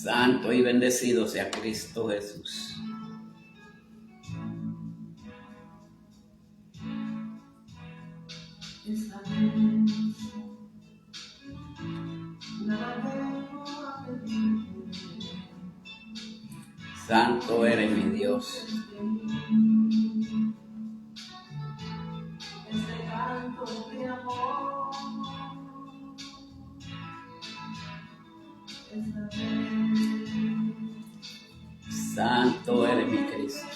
Santo y bendecido sea Cristo Jesús. Santo eres mi Dios. Santo eres mi Cristo.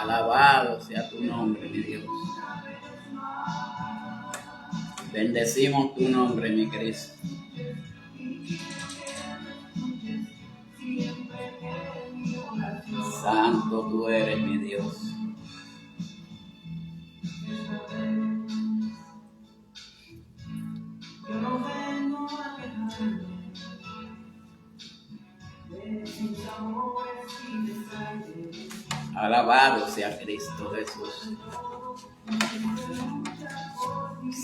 Alabado sea tu nombre, mi Dios. Bendecimos tu nombre, mi Cristo. Santo tú eres, mi Dios. Alabado sea Cristo Jesús.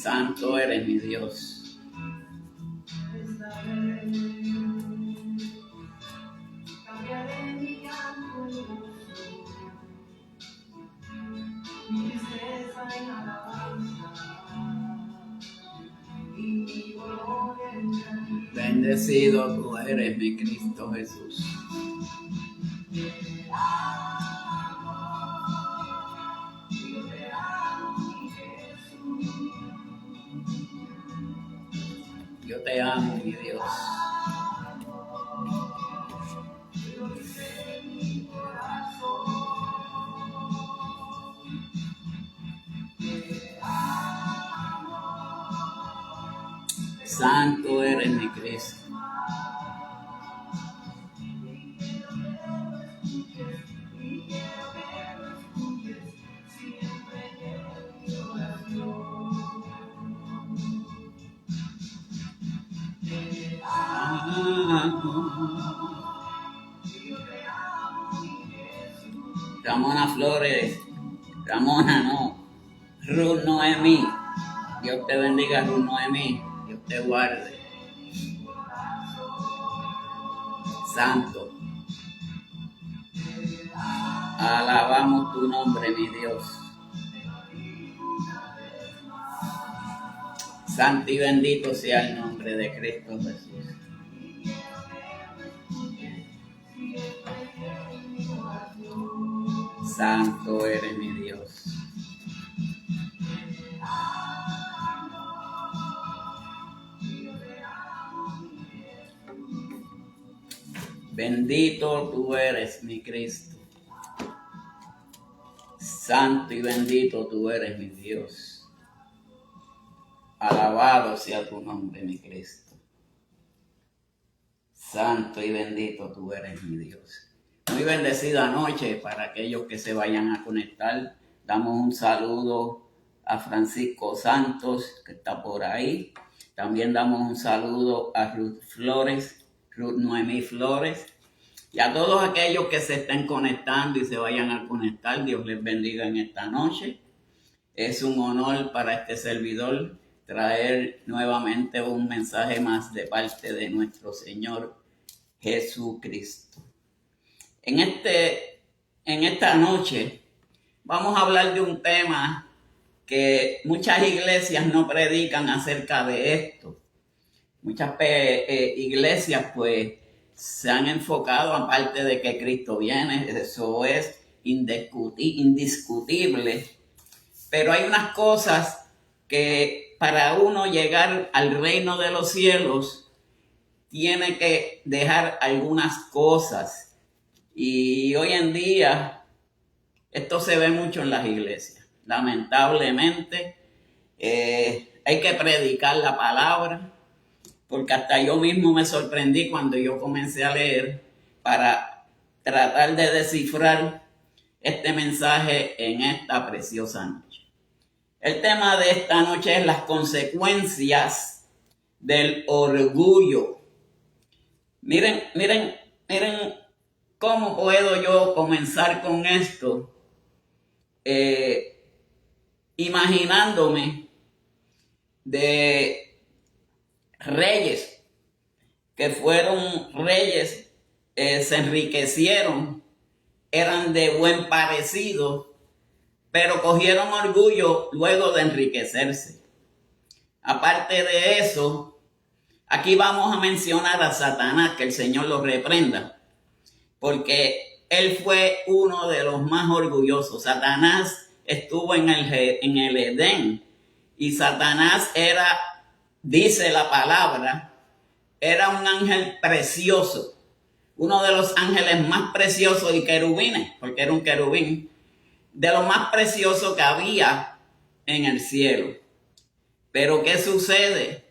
Santo eres mi Dios. Bendecido tú eres mi Cristo Jesús. Yo te amo, mi Dios. Santo eres mi Cristo. Ramona Flores, Ramona no, Ruth Noemí, Dios te bendiga, Ruth Noemí, Dios te guarde. Santo, alabamos tu nombre, mi Dios. Santo y bendito sea el nombre de Cristo Jesús. Santo eres mi Dios. Bendito tú eres mi Cristo. Santo y bendito tú eres mi Dios. Alabado sea tu nombre, mi Cristo. Santo y bendito tú eres mi Dios. Muy bendecida noche para aquellos que se vayan a conectar. Damos un saludo a Francisco Santos, que está por ahí. También damos un saludo a Ruth Flores, Ruth Noemí Flores. Y a todos aquellos que se estén conectando y se vayan a conectar, Dios les bendiga en esta noche. Es un honor para este servidor traer nuevamente un mensaje más de parte de nuestro Señor Jesucristo. En esta noche vamos a hablar de un tema que muchas iglesias no predican acerca de esto. Muchas iglesias pues se han enfocado, aparte de que Cristo viene, eso es indiscutible, pero hay unas cosas que para uno llegar al reino de los cielos tiene que dejar algunas cosas. Y hoy en día esto se ve mucho en las iglesias. Lamentablemente Hay que predicar la palabra, porque hasta yo mismo me sorprendí cuando yo comencé a leer para tratar de descifrar este mensaje en esta preciosa noche. El tema de esta noche es las consecuencias del orgullo. Miren cómo puedo yo comenzar con esto, imaginándome de reyes que fueron reyes, se enriquecieron, eran de buen parecido, pero cogieron orgullo luego de enriquecerse. Aparte de eso, aquí vamos a mencionar a Satanás, que el Señor lo reprenda, porque él fue uno de los más orgullosos. Satanás estuvo en el Edén, y Satanás era, dice la palabra, era un ángel precioso, uno de los ángeles más preciosos y querubines, porque era un querubín, de lo más precioso que había en el cielo. Pero ¿qué sucede?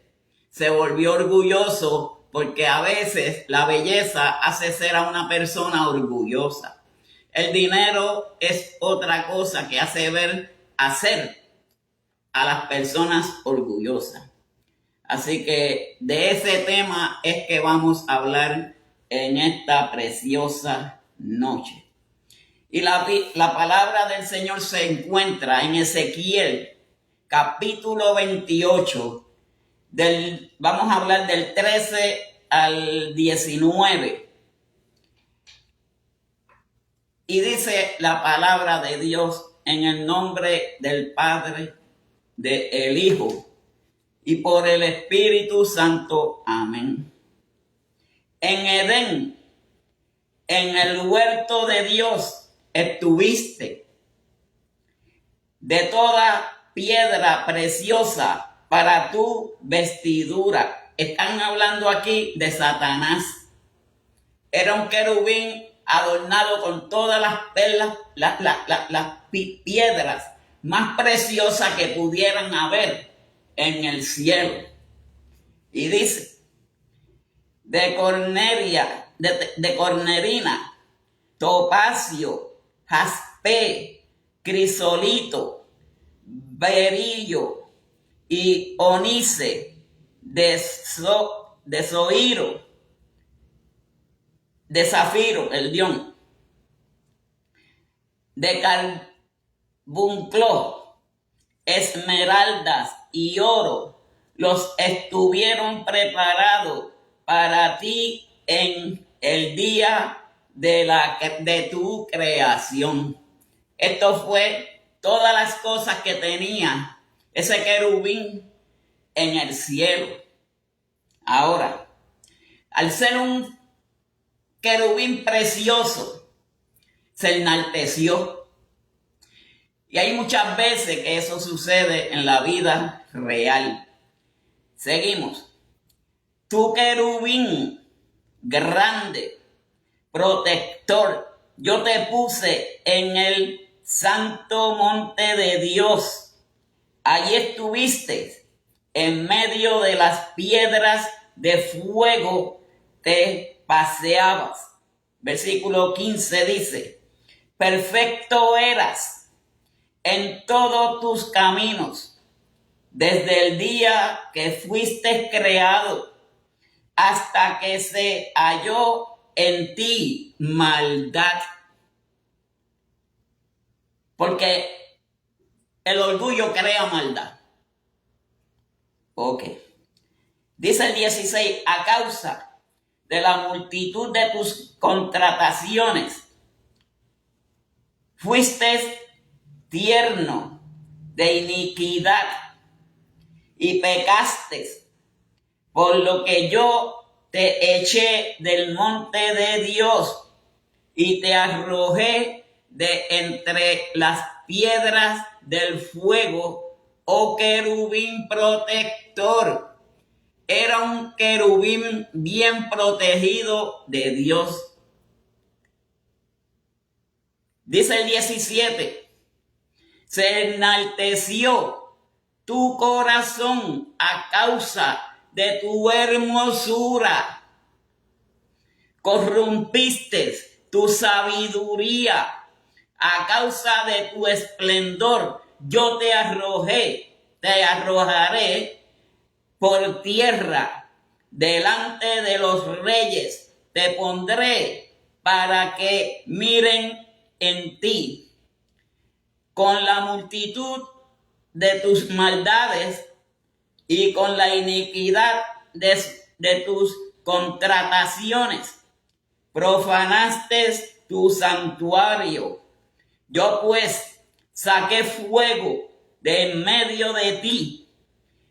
Se volvió orgulloso, porque a veces la belleza hace ser a una persona orgullosa. El dinero es otra cosa que hace hacer a las personas orgullosas. Así que de ese tema es que vamos a hablar en esta preciosa noche. Y la palabra del Señor se encuentra en Ezequiel, capítulo 28, vamos a hablar del 13 al 19. Y dice la palabra de Dios en el nombre del Padre, del Hijo y por el Espíritu Santo. Amén. En Edén, en el huerto de Dios, estuviste. De toda piedra preciosa para tu vestidura. Están hablando aquí de Satanás. Era un querubín adornado con todas las perlas, las piedras más preciosas que pudieran haber en el cielo. Y dice, de cornerina, topacio, jaspe, crisolito, berillo y onice, de zoiro, de zafiro, el dión, de carbunclo, esmeraldas y oro, los estuvieron preparados para ti en el día de tu creación. Esto fue todas las cosas que tenía ese querubín en el cielo. Ahora, al ser un querubín precioso, se enalteció. Y hay muchas veces que eso sucede en la vida real. Seguimos. Tu querubín grande, protector, yo te puse en el santo monte de Dios. Allí estuviste, en medio de las piedras de fuego te paseabas. Versículo 15 dice, perfecto eras en todos tus caminos, desde el día que fuiste creado, hasta que se halló en ti maldad. Porque el orgullo crea maldad. Ok. Dice el 16, a causa de la multitud de tus contrataciones, fuiste tierno de iniquidad y pecaste, por lo que yo te eché del monte de Dios y te arrojé de entre las piedras del fuego, oh querubín protector. Era un querubín bien protegido de Dios. Dice el 17, se enalteció tu corazón a causa de tu hermosura. Corrompiste tu sabiduría a causa de tu esplendor. Yo te arrojaré por tierra delante de los reyes. Te pondré para que miren en ti. Con la multitud de tus maldades y con la iniquidad de tus contrataciones, profanaste tu santuario. Yo pues saqué fuego de en medio de ti,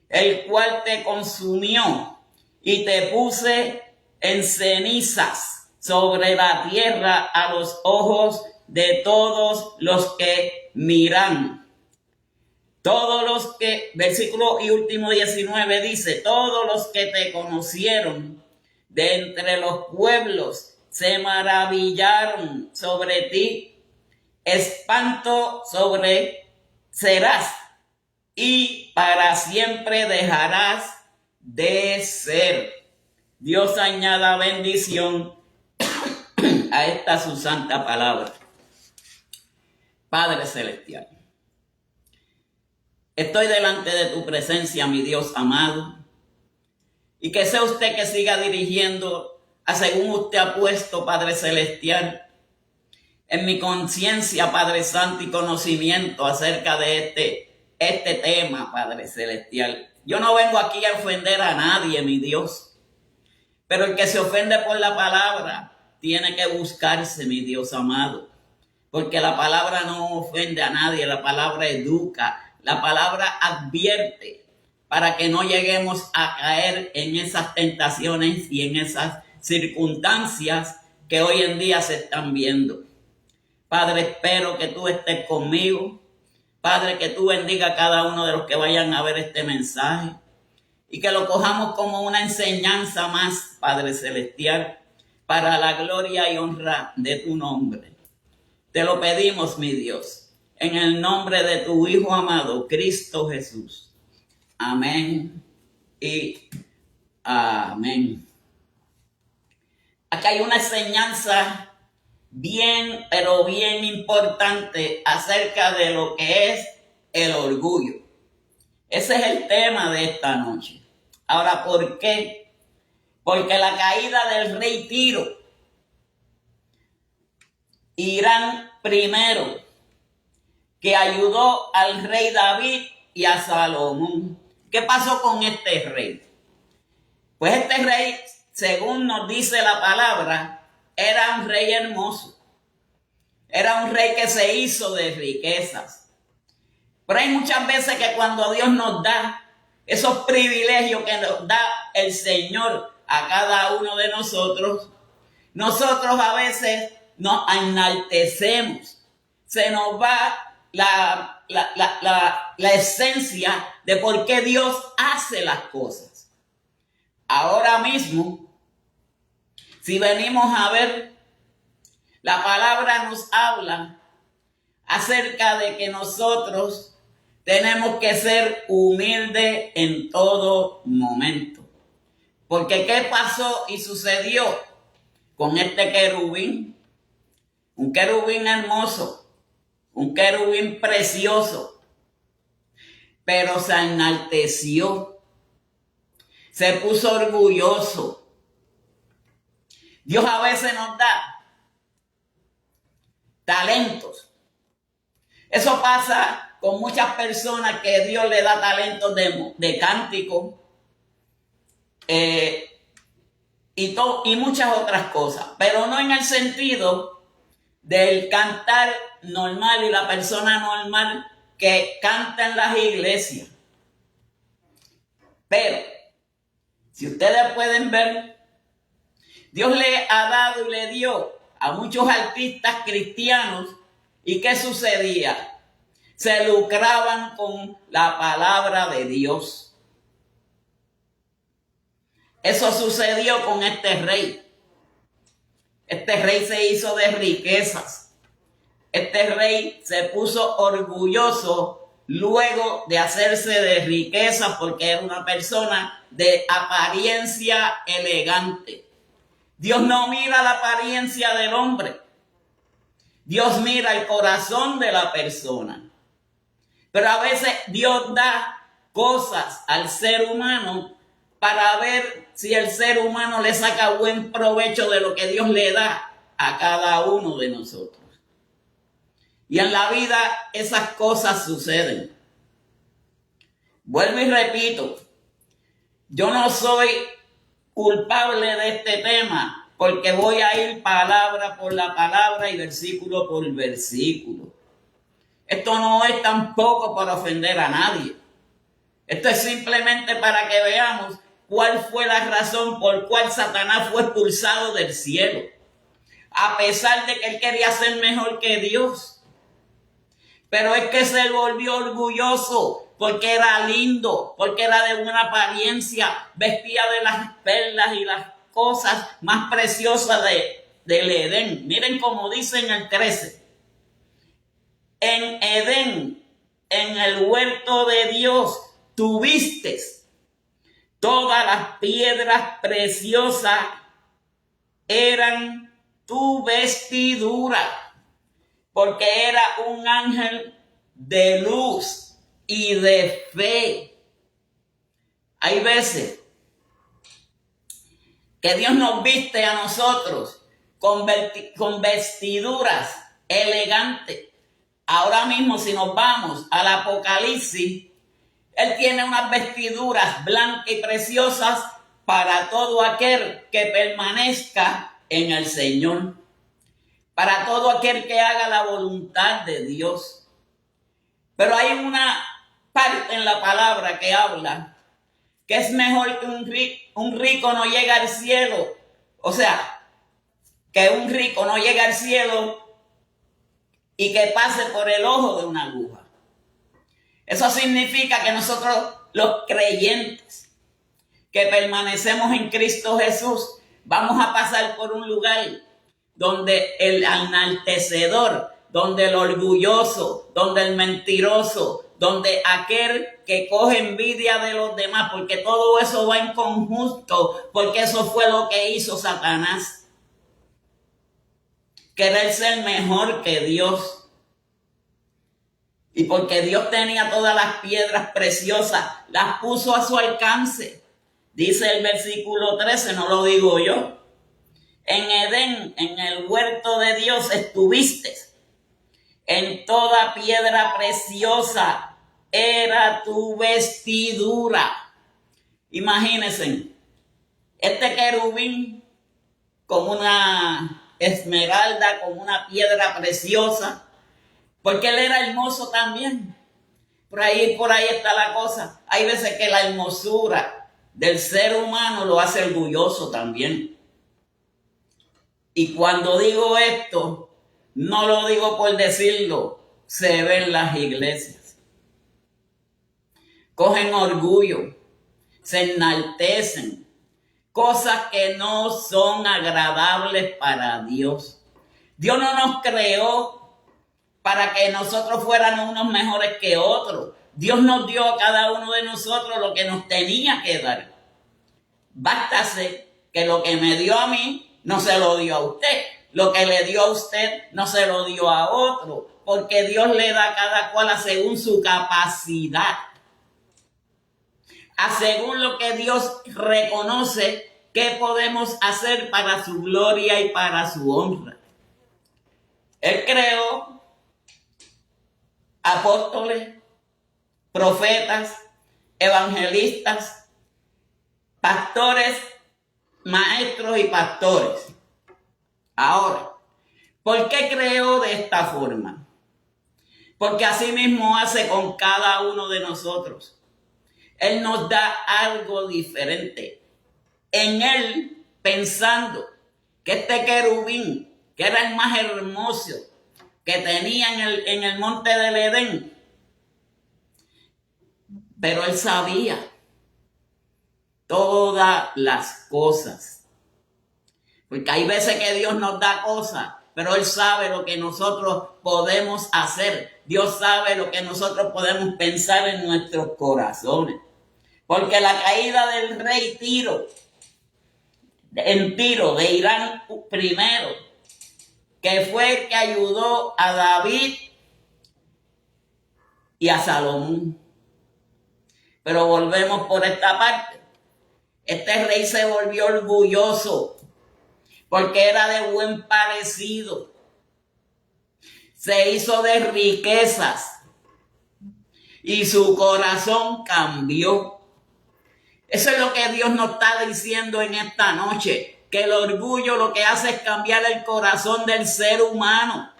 el cual te consumió, y te puse en cenizas sobre la tierra a los ojos de todos los que miran. Todos los que, versículo y último 19 dice, todos los que te conocieron de entre los pueblos se maravillaron sobre ti. Espanto sobre serás y para siempre dejarás de ser. Dios añada bendición a esta su santa palabra. Padre celestial, estoy delante de tu presencia, mi Dios amado, y que sea usted que siga dirigiendo a según usted ha puesto, Padre celestial, en mi conciencia, Padre santo, y conocimiento acerca de este tema, Padre celestial. Yo no vengo aquí a ofender a nadie, mi Dios, pero el que se ofende por la palabra tiene que buscarse, mi Dios amado, porque la palabra no ofende a nadie, la palabra educa, la palabra advierte para que no lleguemos a caer en esas tentaciones y en esas circunstancias que hoy en día se están viendo. Padre, espero que tú estés conmigo. Padre, que tú bendiga a cada uno de los que vayan a ver este mensaje y que lo cojamos como una enseñanza más, Padre celestial, para la gloria y honra de tu nombre. Te lo pedimos, mi Dios, en el nombre de tu Hijo amado, Cristo Jesús. Amén y amén. Acá hay una enseñanza bien, pero bien importante acerca de lo que es el orgullo. Ese es el tema de esta noche. Ahora, ¿por qué? Porque la caída del rey Tiro, Irán primero, que ayudó al rey David y a Salomón. ¿Qué pasó con este rey? Pues este rey, según nos dice la palabra, era un rey hermoso. Era un rey que se hizo de riquezas. Pero hay muchas veces que cuando Dios nos da esos privilegios que nos da el Señor a cada uno de nosotros, nosotros a veces nos enaltecemos. Se nos va la esencia de por qué Dios hace las cosas. Ahora mismo, si venimos a ver, la palabra nos habla acerca de que nosotros tenemos que ser humildes en todo momento. Porque ¿qué pasó y sucedió con este querubín? Un querubín hermoso, un querubín precioso, pero se enalteció, se puso orgulloso. Dios a veces nos da talentos. Eso pasa con muchas personas que Dios le da talentos de cántico y muchas otras cosas, pero no en el sentido del cantar normal y la persona normal que canta en las iglesias. Pero si ustedes pueden ver, Dios le ha dado y le dio a muchos artistas cristianos. ¿Y qué sucedía? Se lucraban con la palabra de Dios. Eso sucedió con este rey. Este rey se hizo de riquezas. Este rey se puso orgulloso luego de hacerse de riqueza, porque era una persona de apariencia elegante. Dios no mira la apariencia del hombre. Dios mira el corazón de la persona. Pero a veces Dios da cosas al ser humano para ver si el ser humano le saca buen provecho de lo que Dios le da a cada uno de nosotros. Y en la vida esas cosas suceden. Vuelvo y repito, yo no soy culpable de este tema porque voy a ir palabra por la palabra y versículo por versículo. Esto no es tampoco para ofender a nadie. Esto es simplemente para que veamos cuál fue la razón por cual Satanás fue expulsado del cielo. A pesar de que él quería ser mejor que Dios. Pero es que se volvió orgulloso porque era lindo, porque era de buena apariencia, vestía de las perlas y las cosas más preciosas del Edén. Miren cómo dice en el 13. En Edén, en el huerto de Dios, tuviste todas las piedras preciosas, eran tu vestidura, porque era un ángel de luz y de fe. Hay veces que Dios nos viste a nosotros con vestiduras elegantes. Ahora mismo, si nos vamos al Apocalipsis, Él tiene unas vestiduras blancas y preciosas para todo aquel que permanezca en el Señor. Para todo aquel que haga la voluntad de Dios. Pero hay una parte en la palabra que habla que es mejor que un rico no llegue al cielo. O sea, que un rico no llegue al cielo y que pase por el ojo de una aguja. Eso significa que nosotros, los creyentes, que permanecemos en Cristo Jesús, vamos a pasar por un lugar donde el enaltecedor, donde el orgulloso, donde el mentiroso, donde aquel que coge envidia de los demás, porque todo eso va en conjunto, porque eso fue lo que hizo Satanás. Querer ser mejor que Dios. Y porque Dios tenía todas las piedras preciosas, las puso a su alcance. Dice el versículo 13, no lo digo yo. En Edén, en el huerto de Dios, estuviste. En toda piedra preciosa era tu vestidura. Imagínense, este querubín con una esmeralda, con una piedra preciosa, porque él era hermoso también. Por ahí está la cosa. Hay veces que la hermosura del ser humano lo hace orgulloso también. Y cuando digo esto, no lo digo por decirlo, se ve en las iglesias. Cogen orgullo, se enaltecen, cosas que no son agradables para Dios. Dios no nos creó para que nosotros fuéramos unos mejores que otros. Dios nos dio a cada uno de nosotros lo que nos tenía que dar. Bástase que lo que me dio a mí no se lo dio a usted. Lo que le dio a usted no se lo dio a otro. Porque Dios le da a cada cual según su capacidad. A según lo que Dios reconoce que podemos hacer para su gloria y para su honra. Él creó apóstoles, profetas, evangelistas, pastores, maestros y pastores. Ahora, ¿por qué creó de esta forma? Porque así mismo hace con cada uno de nosotros. Él nos da algo diferente. En él, pensando que este querubín, que era el más hermoso que tenía en el monte del Edén, pero él sabía todas las cosas. Porque hay veces que Dios nos da cosas pero Él sabe lo que nosotros podemos hacer. Dios sabe lo que nosotros podemos pensar en nuestros corazones. Porque la caída del rey Tiro, de Irán primero, que fue el que ayudó a David y a Salomón. Pero volvemos por esta parte. Este rey se volvió orgulloso porque era de buen parecido. Se hizo de riquezas y su corazón cambió. Eso es lo que Dios nos está diciendo en esta noche, que el orgullo lo que hace es cambiar el corazón del ser humano.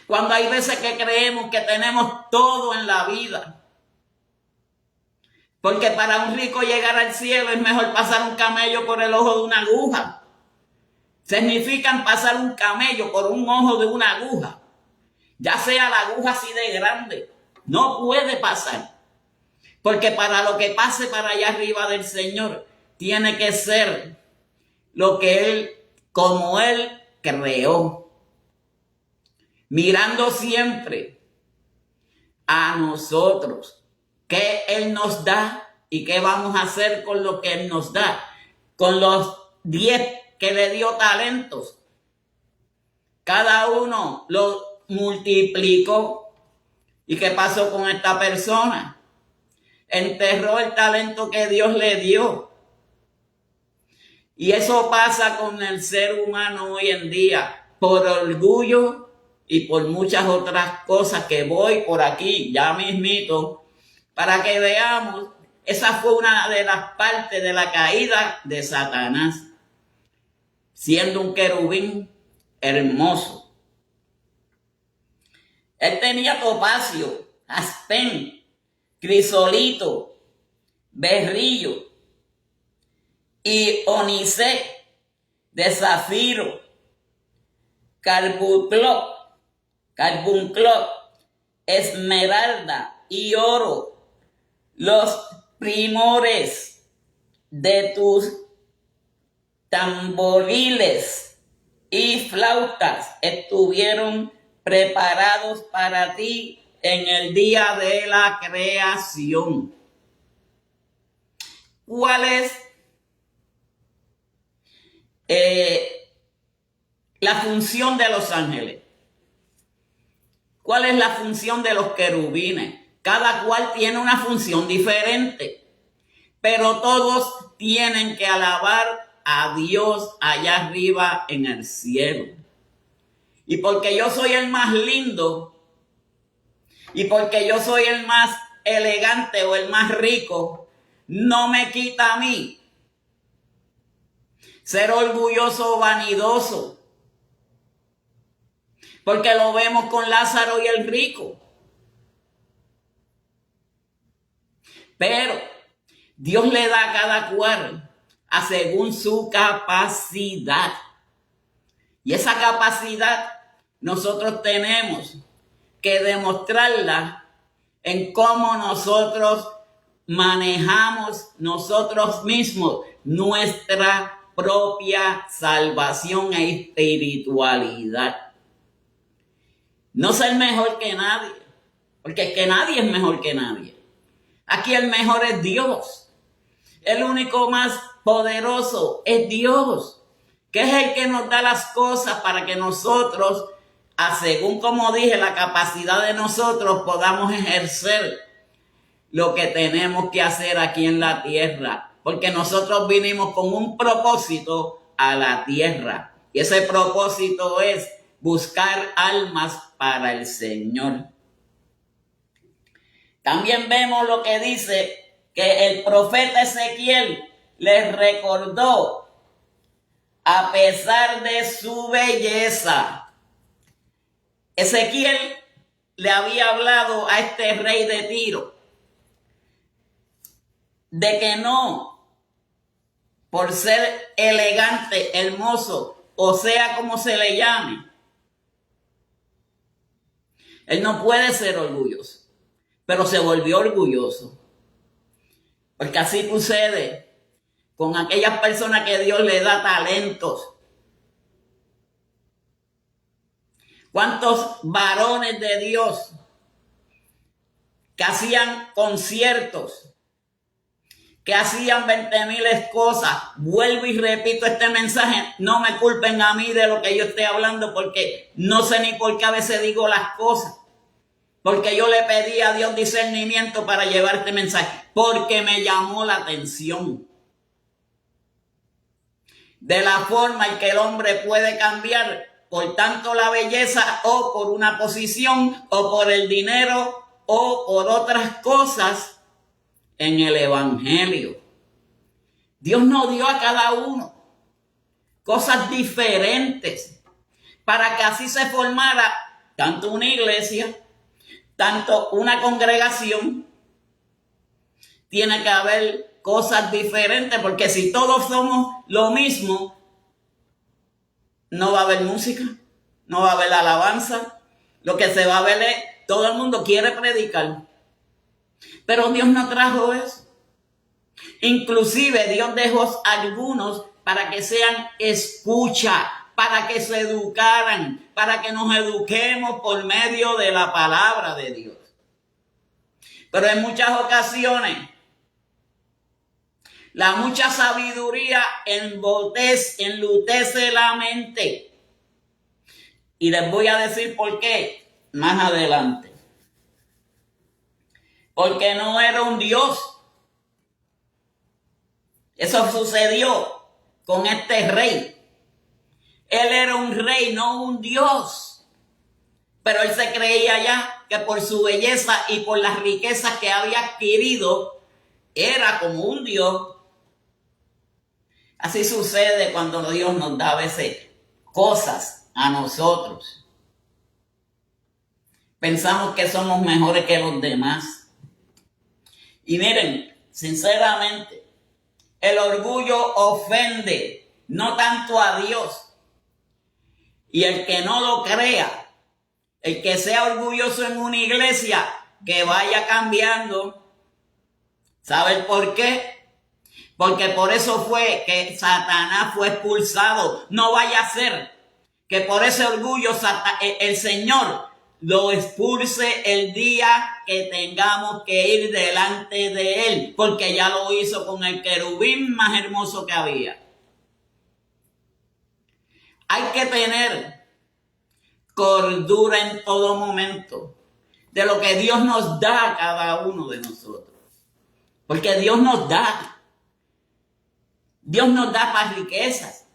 Cuando hay veces que creemos que tenemos todo en la vida, porque para un rico llegar al cielo es mejor pasar un camello por el ojo de una aguja. Significan pasar un camello por un ojo de una aguja, ya sea la aguja así de grande, no puede pasar. Porque para lo que pase para allá arriba del Señor, tiene que ser lo que Él, como Él creó. Mirando siempre a nosotros, qué Él nos da y qué vamos a hacer con lo que Él nos da. Con los 10 que le dio talentos, cada uno lo multiplicó. ¿Y qué pasó con esta persona? Enterró el talento que Dios le dio. Y eso pasa con el ser humano hoy en día, por orgullo y por muchas otras cosas que voy por aquí ya mismito, para que veamos. Esa fue una de las partes de la caída de Satanás, siendo un querubín hermoso. Él tenía topacio, jaspen, crisolito, berrillo y onicé de zafiro, carbunclor, esmeralda y oro. Los primores de tus tamboriles y flautas estuvieron preparados para ti en el día de la creación. ¿Cuál es la función de los ángeles? ¿Cuál es la función de los querubines? Cada cual tiene una función diferente, pero todos tienen que alabar a Dios allá arriba en el cielo. Y porque yo soy el más lindo, y porque yo soy el más elegante o el más rico, no me quita a mí ser orgulloso o vanidoso. Porque lo vemos con Lázaro y el rico. Pero Dios le da a cada cual a según su capacidad. Y esa capacidad nosotros tenemos que demostrarla en cómo nosotros manejamos nosotros mismos nuestra propia salvación e espiritualidad. No ser mejor que nadie, porque es que nadie es mejor que nadie. Aquí el mejor es Dios. El único más poderoso es Dios, que es el que nos da las cosas para que nosotros, según como dije, la capacidad de nosotros podamos ejercer lo que tenemos que hacer aquí en la tierra. Porque nosotros vinimos con un propósito a la tierra. Y ese propósito es buscar almas para el Señor. También vemos lo que dice que el profeta Ezequiel les recordó, a pesar de su belleza. Ezequiel le había hablado a este rey de Tiro de que no, por ser elegante, hermoso, o sea como se le llame, él no puede ser orgulloso, pero se volvió orgulloso. Porque así sucede con aquellas personas que Dios le da talentos ¿Cuántos varones de Dios que hacían conciertos, que hacían 20,000 cosas? Vuelvo y repito este mensaje, no me culpen a mí de lo que yo estoy hablando, porque no sé ni por qué a veces digo las cosas, porque yo le pedí a Dios discernimiento para llevar este mensaje, porque me llamó la atención de la forma en que el hombre puede cambiar por tanto la belleza, o por una posición, o por el dinero, o por otras cosas en el evangelio. Dios nos dio a cada uno cosas diferentes para que así se formara tanto una iglesia, tanto una congregación. Tiene que haber cosas diferentes, porque si todos somos lo mismo, no va a haber música, no va a haber alabanza. Lo que se va a ver es, todo el mundo quiere predicar, pero Dios no trajo eso. Inclusive Dios dejó a algunos para que sean escucha, para que se educaran, para que nos eduquemos por medio de la palabra de Dios. Pero en muchas ocasiones, la mucha sabiduría enlutece la mente. Y les voy a decir por qué más adelante. Porque no era un Dios. Eso sucedió con este rey. Él era un rey, no un Dios. Pero él se creía ya que por su belleza y por las riquezas que había adquirido, era como un Dios. Así sucede cuando Dios nos da a veces cosas a nosotros. Pensamos que somos mejores que los demás. Y miren, sinceramente, el orgullo ofende no tanto a Dios. Y el que no lo crea, el que sea orgulloso en una iglesia, que vaya cambiando. ¿Saben por qué? Porque por eso fue que Satanás fue expulsado. No vaya a ser que por ese orgullo el Señor lo expulse el día que tengamos que ir delante de Él. Porque ya lo hizo con el querubín más hermoso que había. Hay que tener cordura en todo momento de lo que Dios nos da a cada uno de nosotros. Porque Dios nos da. Dios nos da para riquezas.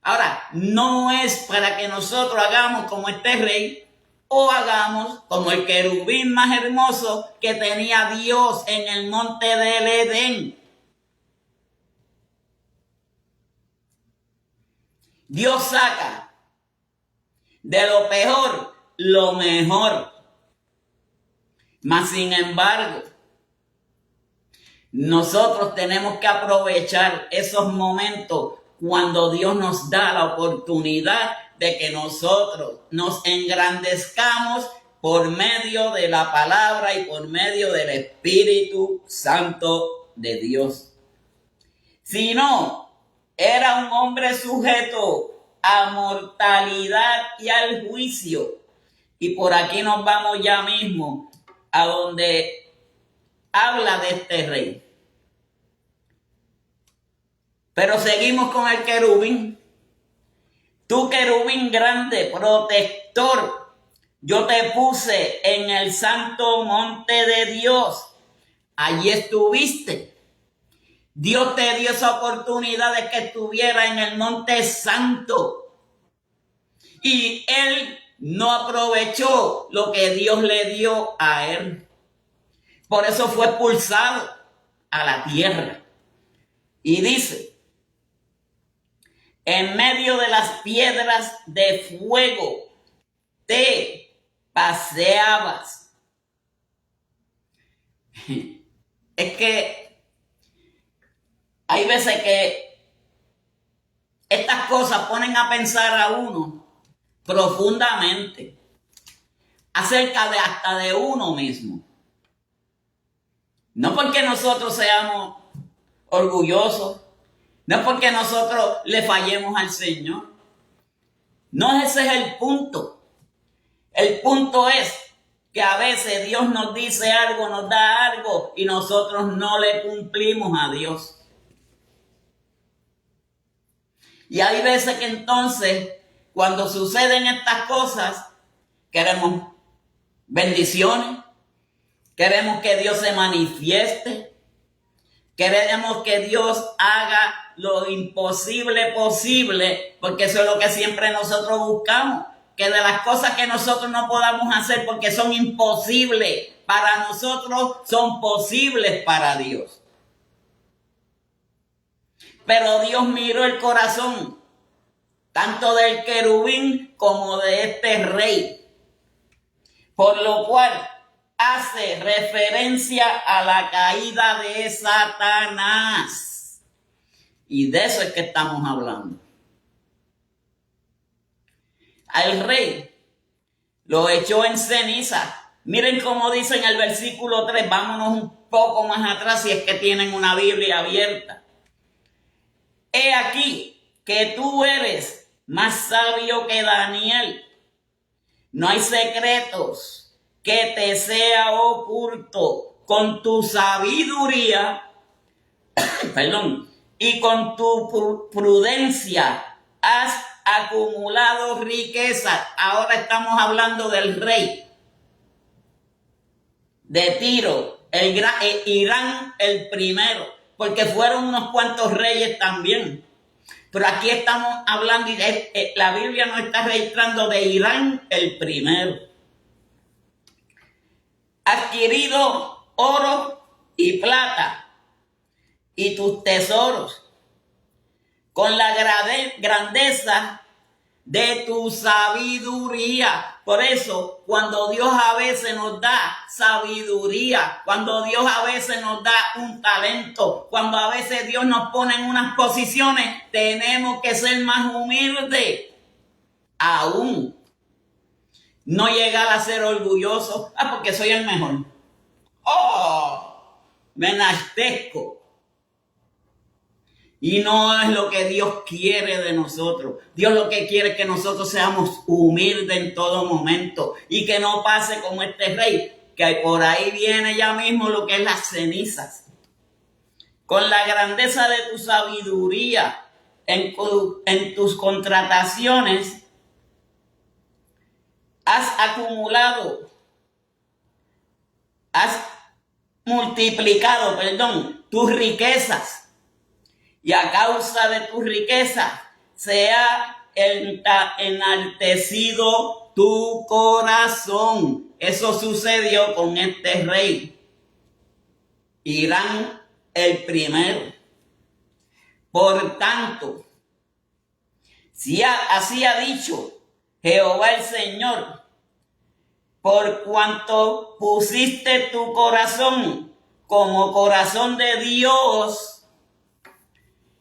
Ahora, no es para que nosotros hagamos como este rey o hagamos como el querubín más hermoso que tenía Dios en el monte del Edén. Dios saca de lo peor lo mejor. Mas sin embargo, nosotros tenemos que aprovechar esos momentos cuando Dios nos da la oportunidad de que nosotros nos engrandezcamos por medio de la palabra y por medio del Espíritu Santo de Dios. Si no, era un hombre sujeto a mortalidad y al juicio. Y por aquí nos vamos ya mismo a donde habla de este rey. Pero seguimos con el querubín. Tú, querubín grande, protector, yo te puse en el santo monte de Dios. Allí estuviste. Dios te dio esa oportunidad de que estuviera en el monte santo. Y él no aprovechó lo que Dios le dio a él. Por eso fue expulsado a la tierra. Y dice, en medio de las piedras de fuego te paseabas. Es que hay veces que estas cosas ponen a pensar a uno profundamente acerca de hasta de uno mismo. No porque nosotros seamos orgullosos, no porque nosotros le fallemos al Señor. No, ese es el punto. El punto es que a veces Dios nos dice algo, nos da algo y nosotros no le cumplimos a Dios. Y hay veces que entonces, cuando suceden estas cosas, queremos bendiciones, queremos que Dios se manifieste, queremos que Dios haga lo imposible posible, porque eso es lo que siempre nosotros buscamos, que de las cosas que nosotros no podamos hacer porque son imposibles para nosotros, son posibles para Dios. Pero Dios miró el corazón, tanto del querubín como de este rey, por lo cual hace referencia a la caída de Satanás. Y de eso es que estamos hablando. Al rey lo echó en ceniza. Miren cómo dice en el versículo 3, vámonos un poco más atrás si es que tienen una Biblia abierta. He aquí que tú eres más sabio que Daniel. No hay secretos que te sea oculto. Con tu sabiduría, y con tu prudencia has acumulado riqueza. Ahora estamos hablando del rey de Tiro, Irán el primero, porque fueron unos cuantos reyes también. Pero aquí estamos hablando, y la Biblia nos está registrando de Irán el primero. Adquirido oro y plata y tus tesoros con la grandeza de tu sabiduría. Por eso, cuando Dios a veces nos da sabiduría, cuando Dios a veces nos da un talento, cuando a veces Dios nos pone en unas posiciones, tenemos que ser más humildes. Aún no llegar a ser orgulloso, porque soy el mejor. Me enaltezco. Y no es lo que Dios quiere de nosotros. Dios lo que quiere es que nosotros seamos humildes en todo momento. Y que no pase como este rey, que por ahí viene ya mismo lo que es las cenizas. Con la grandeza de tu sabiduría en tus contrataciones, has multiplicado, tus riquezas. Y a causa de tu riqueza se ha enaltecido tu corazón. Eso sucedió con este rey, Irán el primero. Por tanto, así ha dicho Jehová el Señor, por cuanto pusiste tu corazón como corazón de Dios.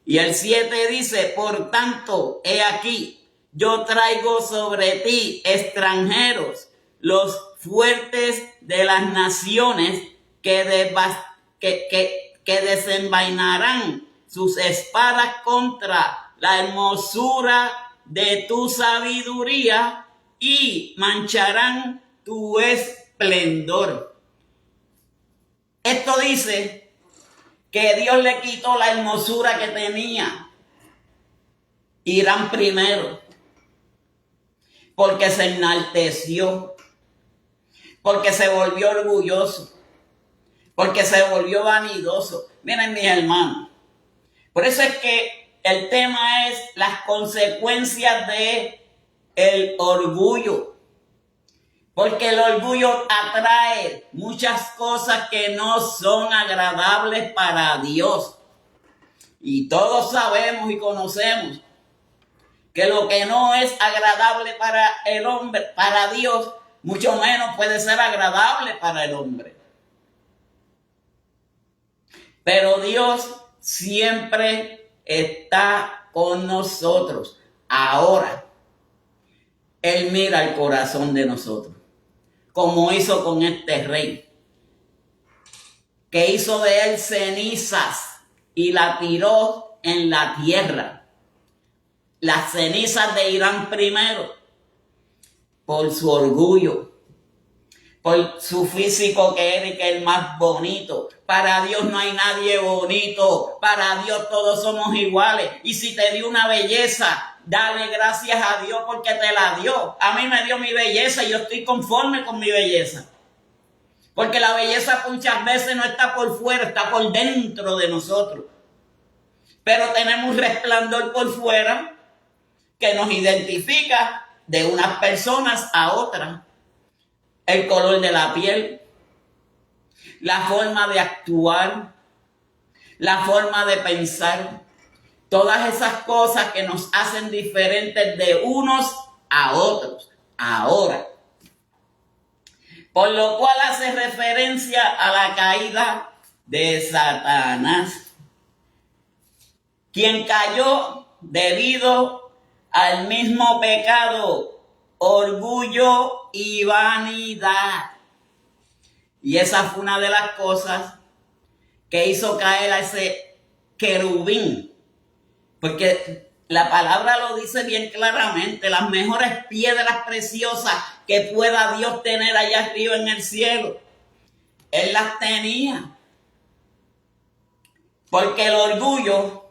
Y el 7 dice, por tanto, he aquí, yo traigo sobre ti extranjeros, los fuertes de las naciones que desenvainarán sus espadas contra la hermosura de tu sabiduría y mancharán tu esplendor. Esto dice que Dios le quitó la hermosura que tenía Irán primero, porque se enalteció, porque se volvió orgulloso, porque se volvió vanidoso. Miren, mis hermanos, por eso es que el tema es las consecuencias de el orgullo. Porque el orgullo atrae muchas cosas que no son agradables para Dios. Y todos sabemos y conocemos que lo que no es agradable para el hombre, para Dios, mucho menos puede ser agradable para el hombre. Pero Dios siempre está con nosotros. Ahora, Él mira el corazón de nosotros, como hizo con este rey, que hizo de él cenizas y la tiró en la tierra. Las cenizas de Irán primero, por su orgullo, por su físico que era y que es el más bonito. Para Dios no hay nadie bonito, para Dios todos somos iguales. Y si te dio una belleza, dale gracias a Dios porque te la dio. A mí me dio mi belleza y yo estoy conforme con mi belleza. Porque la belleza muchas veces no está por fuera, está por dentro de nosotros. Pero tenemos un resplandor por fuera que nos identifica de unas personas a otras. El color de la piel, la forma de actuar, la forma de pensar. Todas esas cosas que nos hacen diferentes de unos a otros. Ahora, por lo cual hace referencia a la caída de Satanás, quien cayó debido al mismo pecado, orgullo y vanidad. Y esa fue una de las cosas que hizo caer a ese querubín, porque la palabra lo dice bien claramente, las mejores piedras preciosas que pueda Dios tener allá arriba en el cielo, Él las tenía. Porque el orgullo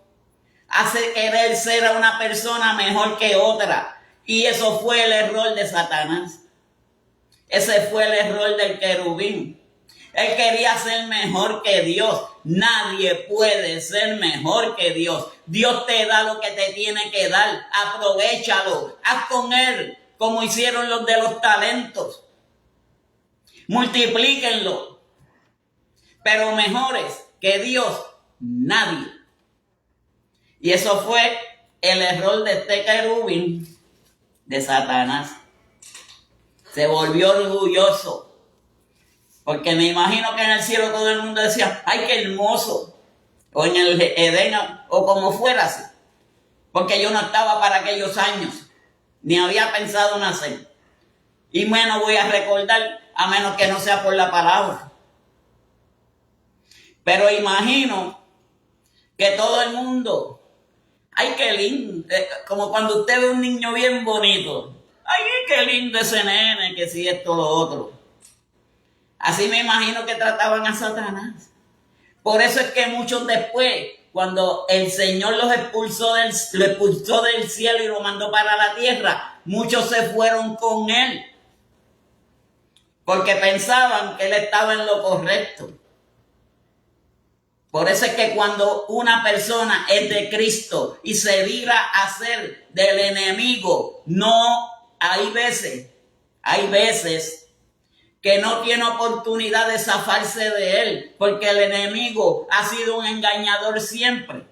hace querer ser a una persona mejor que otra. Y eso fue el error de Satanás. Ese fue el error del querubín. Él quería ser mejor que Dios. Nadie puede ser mejor que Dios. Dios te da lo que te tiene que dar. Aprovéchalo. Haz con Él como hicieron los de los talentos. Multiplíquenlo. Pero mejores que Dios, nadie. Y eso fue el error de este querubín, de Satanás. Se volvió orgulloso. Porque me imagino que en el cielo todo el mundo decía, ¡ay, qué hermoso! O en el Edén, o como fuera así. Porque yo no estaba para aquellos años, ni había pensado nacer. Y menos voy a recordar, a menos que no sea por la palabra. Pero imagino que todo el mundo, ¡ay, qué lindo! Como cuando usted ve un niño bien bonito. ¡Ay, qué lindo ese nene! Que si esto, lo otro. Así me imagino que trataban a Satanás. Por eso es que muchos después, cuando el Señor lo expulsó del cielo y lo mandó para la tierra, muchos se fueron con Él. Porque pensaban que Él estaba en lo correcto. Por eso es que cuando una persona es de Cristo y se vira a ser del enemigo, hay veces que no tiene oportunidad de zafarse de él, porque el enemigo ha sido un engañador siempre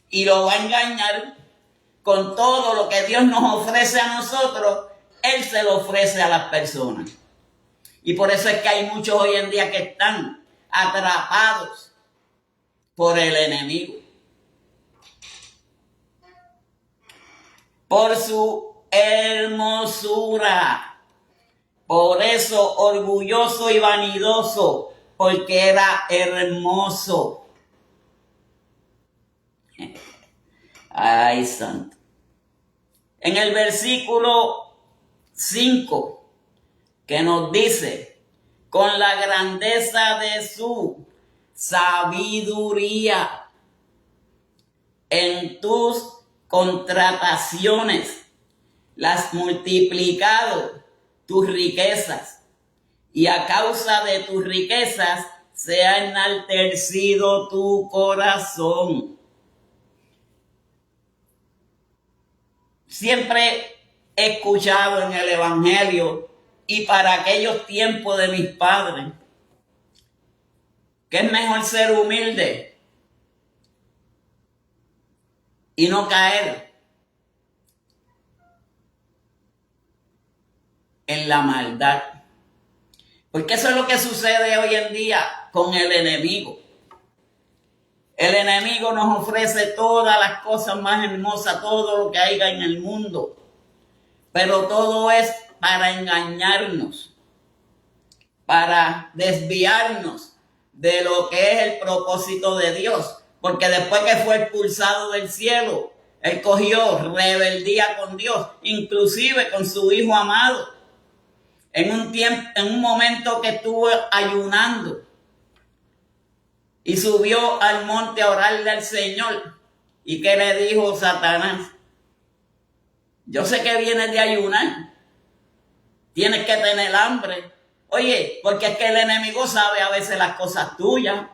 y lo va a engañar con todo lo que Dios nos ofrece a nosotros. Él se lo ofrece a las personas. Y por eso es que hay muchos hoy en día que están atrapados por el enemigo. Por su hermosura. Por eso orgulloso y vanidoso, porque era hermoso. Ay, santo. En el versículo 5, que nos dice, con la grandeza de su sabiduría en tus contrataciones, las multiplicado tus riquezas, y a causa de tus riquezas se ha enaltecido tu corazón. Siempre he escuchado en el Evangelio y para aquellos tiempos de mis padres que es mejor ser humilde y no caer en la maldad. Porque eso es lo que sucede hoy en día con el enemigo. El enemigo nos ofrece todas las cosas más hermosas, todo lo que haya en el mundo. Pero todo es para engañarnos, para desviarnos de lo que es el propósito de Dios. Porque después que fue expulsado del cielo, él cogió rebeldía con Dios, inclusive con su Hijo amado. en un momento que estuvo ayunando y subió al monte a orarle al Señor. ¿Y qué le dijo Satanás? Yo sé que vienes de ayunar, tienes que tener hambre. Oye, porque es que el enemigo sabe a veces las cosas tuyas,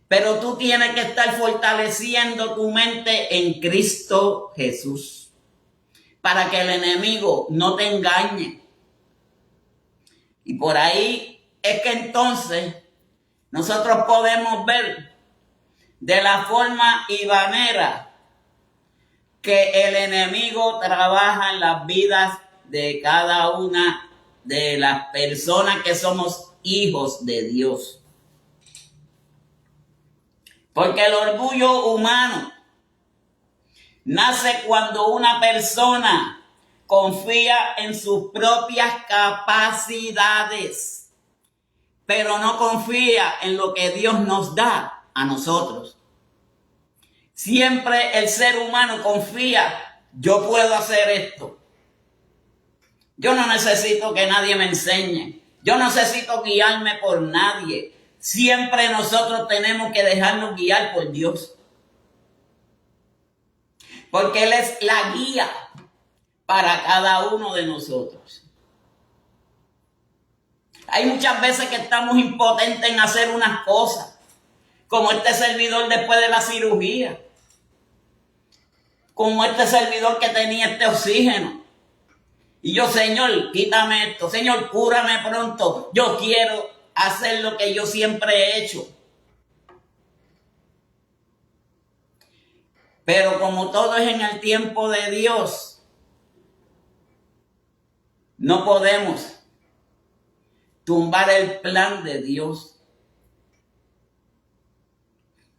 pero tú tienes que estar fortaleciendo tu mente en Cristo Jesús, para que el enemigo no te engañe. Y por ahí es que entonces nosotros podemos ver de la forma y manera que el enemigo trabaja en las vidas de cada una de las personas que somos hijos de Dios. Porque el orgullo humano nace cuando una persona confía en sus propias capacidades, pero no confía en lo que Dios nos da a nosotros. Siempre el ser humano confía, yo puedo hacer esto. Yo no necesito que nadie me enseñe. Yo no necesito guiarme por nadie. Siempre nosotros tenemos que dejarnos guiar por Dios. Porque Él es la guía para cada uno de nosotros. Hay muchas veces que estamos impotentes en hacer unas cosas, como este servidor después de la cirugía, como este servidor que tenía este oxígeno. Y yo, Señor, quítame esto, Señor, cúrame pronto. Yo quiero hacer lo que yo siempre he hecho. Pero como todo es en el tiempo de Dios, no podemos tumbar el plan de Dios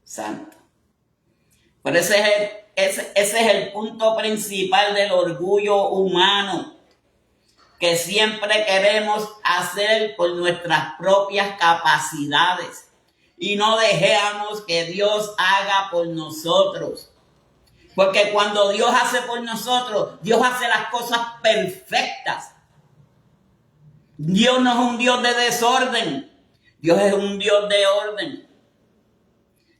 santo. Pero ese es el punto principal del orgullo humano, que siempre queremos hacer por nuestras propias capacidades y no dejamos que Dios haga por nosotros. Porque cuando Dios hace por nosotros, Dios hace las cosas perfectas. Dios no es un Dios de desorden, Dios es un Dios de orden.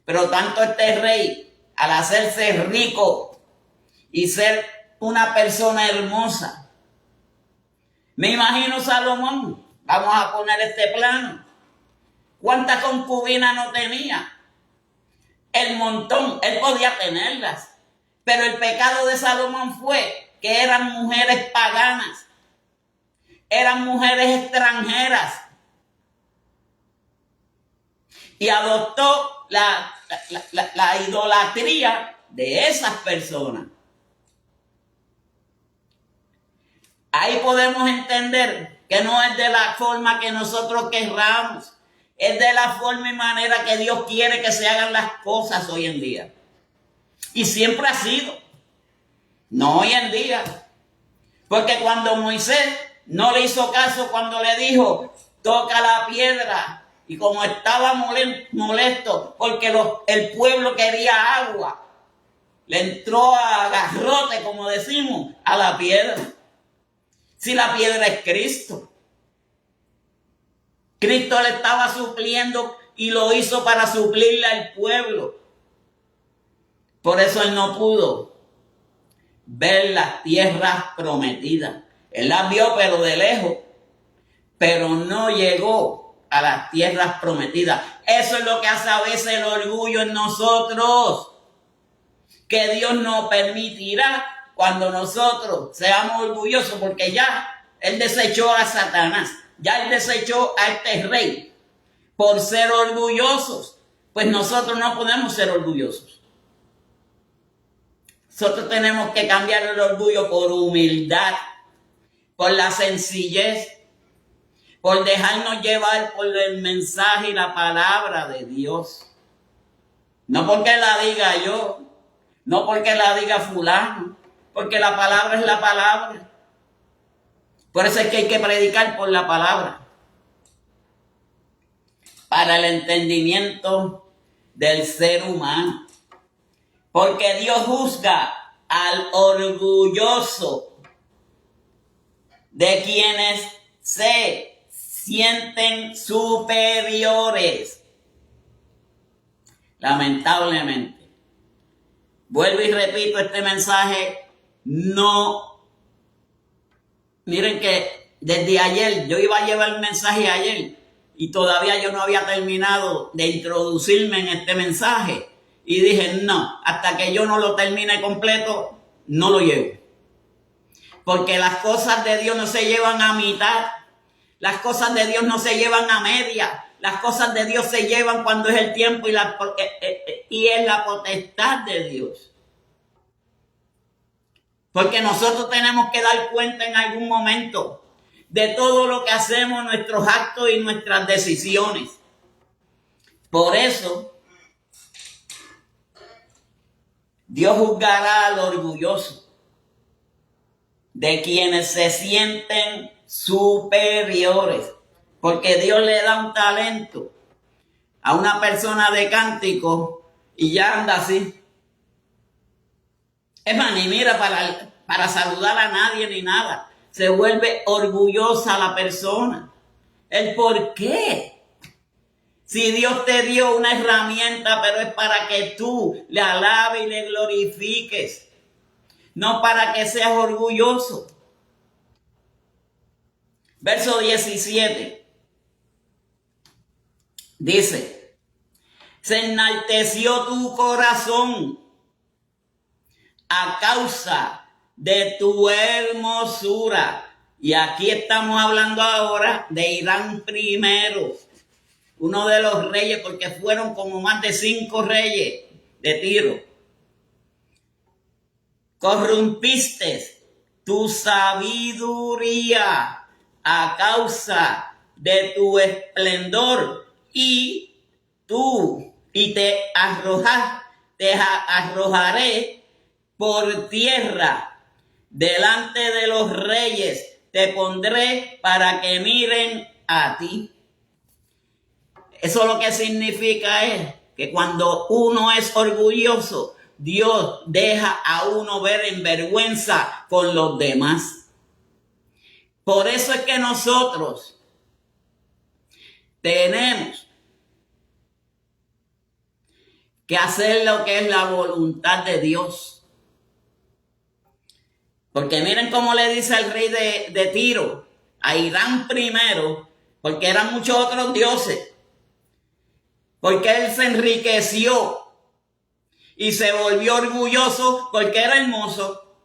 Pero tanto este rey, al hacerse rico y ser una persona hermosa, me imagino Salomón, vamos a poner este plano, ¿cuántas concubinas no tenía? El montón, él podía tenerlas, pero el pecado de Salomón fue que eran mujeres paganas, eran mujeres extranjeras, y adoptó la idolatría de esas personas. Ahí podemos entender que no es de la forma que nosotros querramos, es de la forma y manera que Dios quiere que se hagan las cosas hoy en día. Y siempre ha sido, no hoy en día. Porque cuando Moisés no le hizo caso cuando le dijo, toca la piedra, y como estaba molesto porque el pueblo quería agua, le entró a garrote, como decimos, a la piedra. Si la piedra es Cristo. Cristo le estaba supliendo y lo hizo para suplirle al pueblo. Por eso él no pudo ver las tierras prometidas. Él las vio, pero de lejos. Pero no llegó a las tierras prometidas. Eso es lo que hace a veces el orgullo en nosotros. Que Dios no permitirá cuando nosotros seamos orgullosos, porque ya Él desechó a Satanás, ya Él desechó a este rey por ser orgullosos. Pues nosotros no podemos ser orgullosos. Nosotros tenemos que cambiar el orgullo por humildad, por la sencillez, por dejarnos llevar por el mensaje y la palabra de Dios. No porque la diga yo, no porque la diga fulano, porque la palabra es la palabra. Por eso es que hay que predicar por la palabra, para el entendimiento del ser humano. Porque Dios juzga al orgulloso de quienes se sienten superiores. Lamentablemente. Vuelvo y repito, este mensaje no. Miren que desde ayer, yo iba a llevar el mensaje ayer y todavía yo no había terminado de introducirme en este mensaje. Y dije, no, hasta que yo no lo termine completo, no lo llevo. Porque las cosas de Dios no se llevan a mitad. Las cosas de Dios no se llevan a media. Las cosas de Dios se llevan cuando es el tiempo y es la potestad de Dios. Porque nosotros tenemos que dar cuenta en algún momento de todo lo que hacemos, nuestros actos y nuestras decisiones. Por eso, Dios juzgará al orgulloso, de quienes se sienten superiores, porque Dios le da un talento a una persona de cántico y ya anda así. Es más, ni mira para saludar a nadie ni nada. Se vuelve orgullosa la persona. ¿El por qué? Si Dios te dio una herramienta, pero es para que tú le alabes y le glorifiques, no para que seas orgulloso. Verso 17 dice: se enalteció tu corazón a causa de tu hermosura. Y aquí estamos hablando ahora de Irán primero, uno de los reyes, porque fueron como más de 5 reyes de Tiro. Corrompiste tu sabiduría a causa de tu esplendor y te arrojaré por tierra delante de los reyes, te pondré para que miren a ti. Eso lo que significa es que cuando uno es orgulloso, Dios deja a uno ver en vergüenza con los demás. Por eso es que nosotros tenemos que hacer lo que es la voluntad de Dios. Porque miren cómo le dice al rey de Tiro, a Irán primero, porque eran muchos otros dioses. Porque él se enriqueció y se volvió orgulloso porque era hermoso.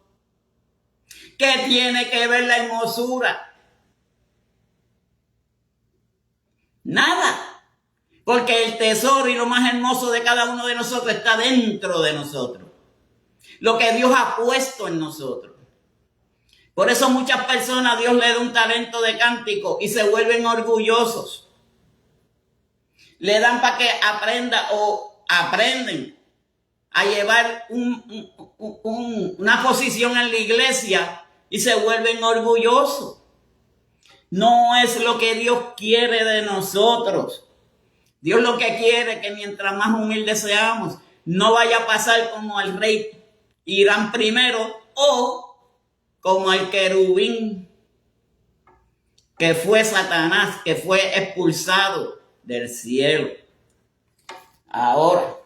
¿Qué tiene que ver la hermosura? Nada. Porque el tesoro y lo más hermoso de cada uno de nosotros está dentro de nosotros. Lo que Dios ha puesto en nosotros. Por eso muchas personas Dios le da un talento de cántico y se vuelven orgullosos. Le dan para que aprenda o aprenden a llevar una posición en la iglesia y se vuelven orgullosos. No es lo que Dios quiere de nosotros. Dios lo que quiere es que mientras más humildes seamos, no vaya a pasar como al rey Irán primero o como al querubín, que fue Satanás, que fue expulsado del cielo. Ahora,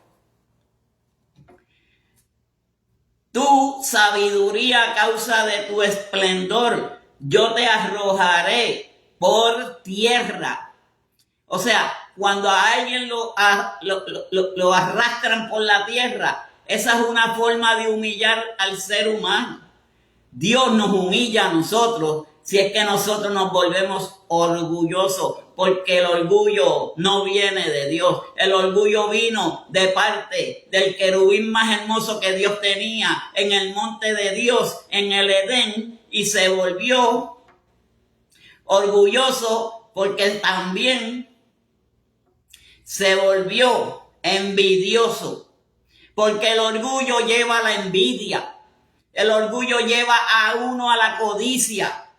tu sabiduría a causa de tu esplendor, yo te arrojaré por tierra. O sea, cuando a alguien lo arrastran por la tierra, esa es una forma de humillar al ser humano. Dios nos humilla a nosotros si es que nosotros nos volvemos orgullosos, porque el orgullo no viene de Dios. El orgullo vino de parte del querubín más hermoso que Dios tenía en el monte de Dios, en el Edén, y se volvió orgulloso porque también se volvió envidioso, porque el orgullo lleva a la envidia. El orgullo lleva a uno a la codicia.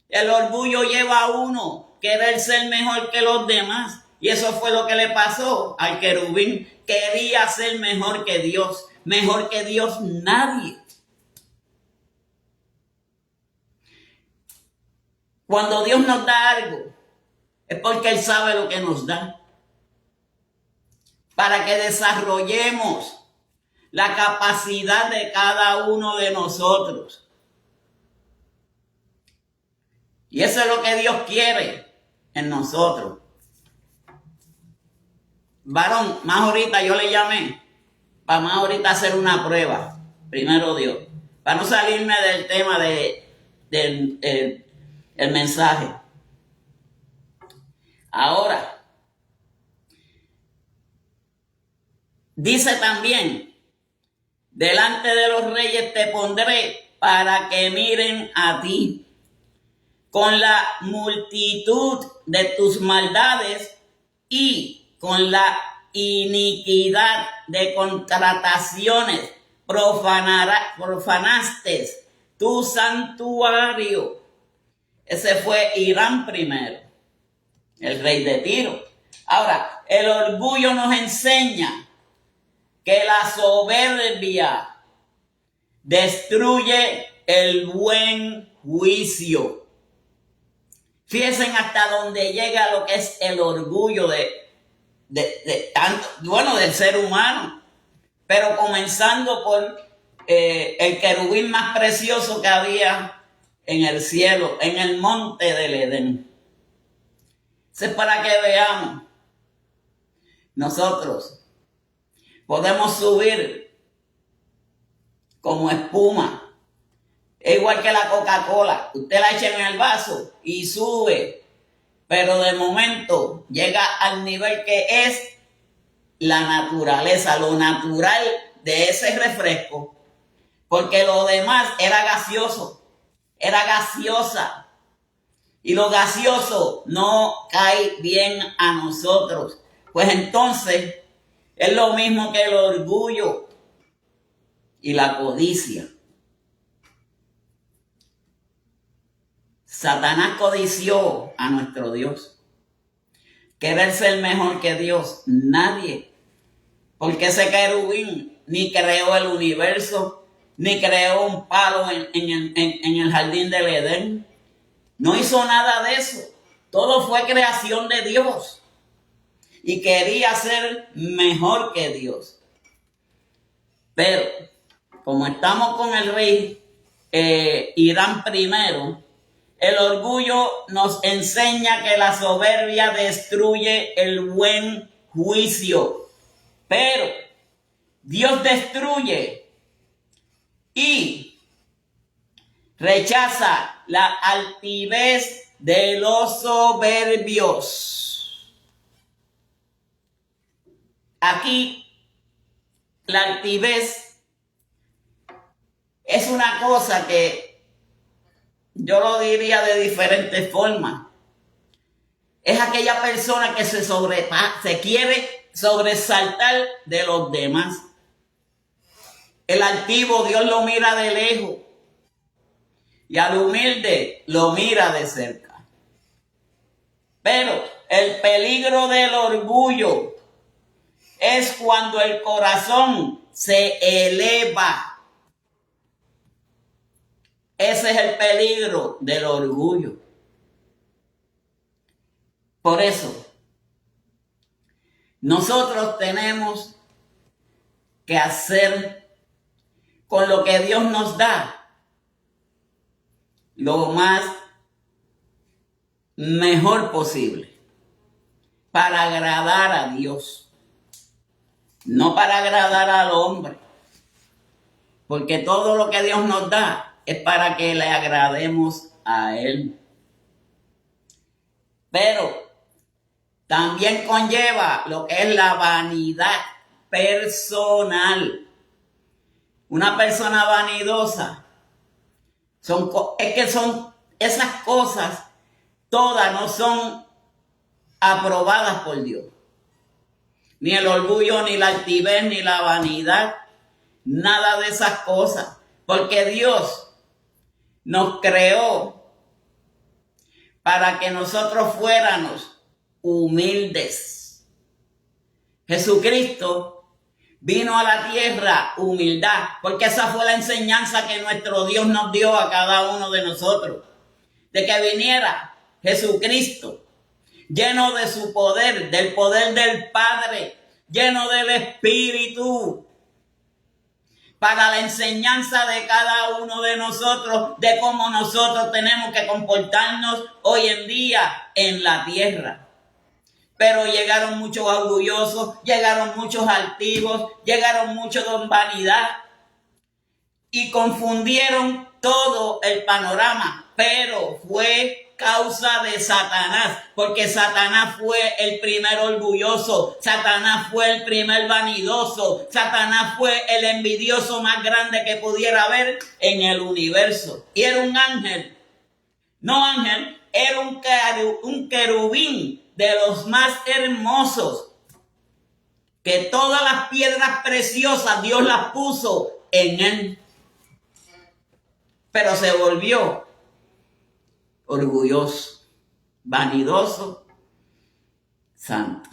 El orgullo lleva a uno a querer ser mejor que los demás. Y eso fue lo que le pasó al querubín. Quería ser mejor que Dios. Mejor que Dios nadie. Cuando Dios nos da algo, es porque Él sabe lo que nos da. Para que desarrollemos la capacidad de cada uno de nosotros. Y eso es lo que Dios quiere en nosotros. Varón, más ahorita yo le llamé para más ahorita hacer una prueba. Primero Dios. Para no salirme del tema del mensaje. Ahora, dice también, delante de los reyes te pondré para que miren a ti. Con la multitud de tus maldades y con la iniquidad de contrataciones profanaste tu santuario. Ese fue Hiram primero, el rey de Tiro. Ahora, el orgullo nos enseña que la soberbia destruye el buen juicio. Fíjense hasta donde llega lo que es el orgullo del ser humano. Pero comenzando por el querubín más precioso que había en el cielo, en el monte del Edén. Eso es para que veamos. Nosotros podemos subir como espuma. Es igual que la Coca-Cola. Usted la echa en el vaso y sube. Pero de momento llega al nivel que es la naturaleza, lo natural de ese refresco. Porque lo demás era gaseoso. Era gaseosa. Y lo gaseoso no cae bien a nosotros. Pues entonces es lo mismo que el orgullo y la codicia. Satanás codició a nuestro Dios. Querer ser mejor que Dios, nadie. Porque ese querubín ni creó el universo, ni creó un palo en el jardín del Edén. No hizo nada de eso. Todo fue creación de Dios. Y quería ser mejor que Dios. Pero, como estamos con el rey Hiram primero, el orgullo nos enseña que la soberbia destruye el buen juicio. Pero Dios destruye y rechaza la altivez de los soberbios. Aquí, la altivez es una cosa que yo lo diría de diferentes formas. Es aquella persona que se quiere sobresaltar de los demás. El altivo Dios lo mira de lejos y al humilde lo mira de cerca. Pero el peligro del orgullo es cuando el corazón se eleva. Ese es el peligro del orgullo. Por eso, nosotros tenemos que hacer con lo que Dios nos da lo más mejor posible para agradar a Dios, no para agradar al hombre, porque todo lo que Dios nos da es para que le agrademos a Él. Pero también conlleva lo que es la vanidad personal. Una persona vanidosa, son esas cosas, todas no son aprobadas por Dios. Ni el orgullo, ni la altivez, ni la vanidad, nada de esas cosas. Porque Dios nos creó para que nosotros fuéramos humildes. Jesucristo vino a la tierra humildad, porque esa fue la enseñanza que nuestro Dios nos dio a cada uno de nosotros. de que viniera Jesucristo, lleno de su poder, del poder del Padre, lleno del Espíritu, para la enseñanza de cada uno de nosotros, de cómo nosotros tenemos que comportarnos hoy en día en la tierra. Pero llegaron muchos orgullosos, llegaron muchos altivos, llegaron muchos con vanidad y confundieron todo el panorama, pero fue causa de Satanás, porque Satanás fue el primer orgulloso, Satanás fue el primer vanidoso, Satanás fue el envidioso más grande que pudiera haber en el universo. Y era un ángel, no ángel, era un querubín de los más hermosos, que todas las piedras preciosas Dios las puso en él. Pero se volvió orgulloso, vanidoso, santo.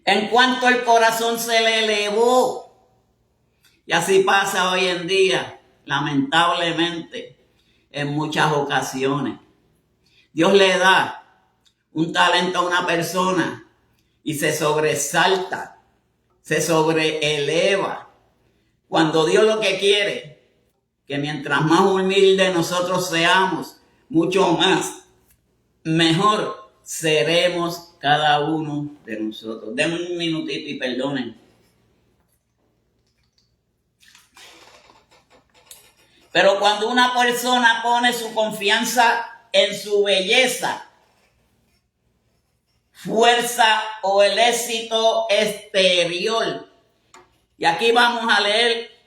En cuanto el corazón se le elevó, y así pasa hoy en día, lamentablemente, en muchas ocasiones. Dios le da un talento a una persona y se sobresalta, se sobreeleva. Cuando Dios lo que quiere, que mientras más humildes nosotros seamos, mucho más, mejor seremos cada uno de nosotros. Denme un minutito y perdonen. Pero cuando una persona pone su confianza en su belleza, fuerza o el éxito exterior, y aquí vamos a leer